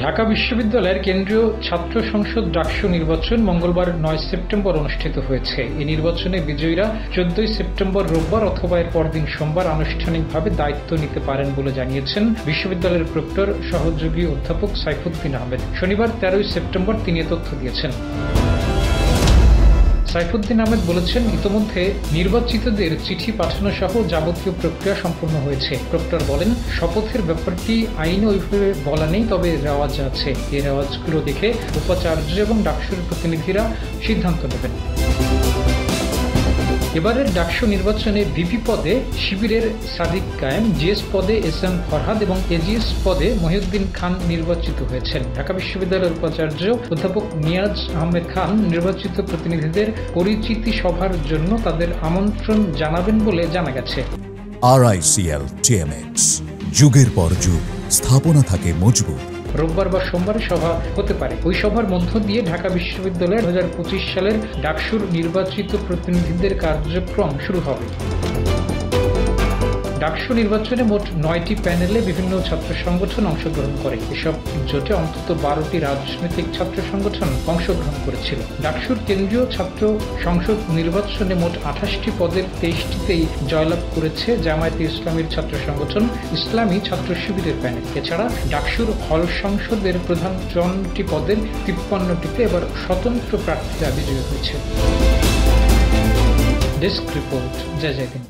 ঢাকা বিশ্ববিদ্যালয়ের কেন্দ্রীয় ছাত্র সংসদ ডাকসু নির্বাচন মঙ্গলবার 9 সেপ্টেম্বর অনুষ্ঠিত হয়েছে। এই নির্বাচনে বিজয়ীরা 14 সেপ্টেম্বর রোববার অথবা এর পরদিন সোমবার আনুষ্ঠানিকভাবে দায়িত্ব নিতে পারেন বলে জানিয়েছেন বিশ্ববিদ্যালয়ের প্রক্টর সহযোগী অধ্যাপক সাইফুদ্দিন আহমেদ। শনিবার 13 সেপ্টেম্বর তিনি এ তথ্য দিয়েছেন। সাইফুদ্দিন আহমেদ বলেছেন, ইতোমধ্যে নির্বাচিতদের চিঠি পাঠানো সহ যাবতীয় প্রক্রিয়া সম্পূর্ণ হয়েছে। প্রক্টর বলেন, শপথের ব্যাপারটি আইনে ওইভাবে বলা নেই, তবে রেওয়াজ আছে। এই রেওয়াজগুলো দেখে উপাচার্য এবং ডাকসুর প্রতিনিধিরা সিদ্ধান্ত নেবেন। এবারের ডাকসু নির্বাচনে ভিপি পদে শিবিরের সাদিক কায়েম, জিএস পদে এস.এম. ফরহাদ এবং এজিএস পদে মহিউদ্দিন খান নির্বাচিত হয়েছেন। ঢাকা বিশ্ববিদ্যালয়ের উপাচার্য অধ্যাপক নিয়াজ আহমেদ খান নির্বাচিত প্রতিনিধিদের পরিচিতি সভার জন্য তাদের আমন্ত্রণ জানাবেন বলে জানা গেছে। RICL TMX, যুগের পর যুগ স্থাপনা থাকে মজবুত। রোববার বা সোমবার সভা হতে পারে। ওই সভার মধ্য দিয়ে ঢাকা বিশ্ববিদ্যালয়ের 2025 সালের ডাকসুর নির্বাচিত প্রতিনিধিদের কার্যক্রম শুরু হবে। ডাকসু নির্বাচনে মোট 9টি প্যানেলে বিভিন্ন ছাত্র সংগঠন অংশগ্রহণ করে। এসব জোটে অন্তত 12টি রাজনৈতিক ছাত্র সংগঠন অংশগ্রহণ করেছিল। ডাকসুর কেন্দ্রীয় ছাত্র সংসদ নির্বাচনে মোট 28টি পদের 23টিতেই জয়লাভ করেছে জামায়াতে ইসলামীর ছাত্র সংগঠন ইসলামী ছাত্র শিবিরের প্যানেল। এছাড়া ডাকসুর হল সংসদের প্রধান 54টি পদের 53টিতে এবার স্বতন্ত্র প্রার্থীরা বিজয়ী হয়েছে। ডেস্ক রিপোর্ট, জয় জয় দিন।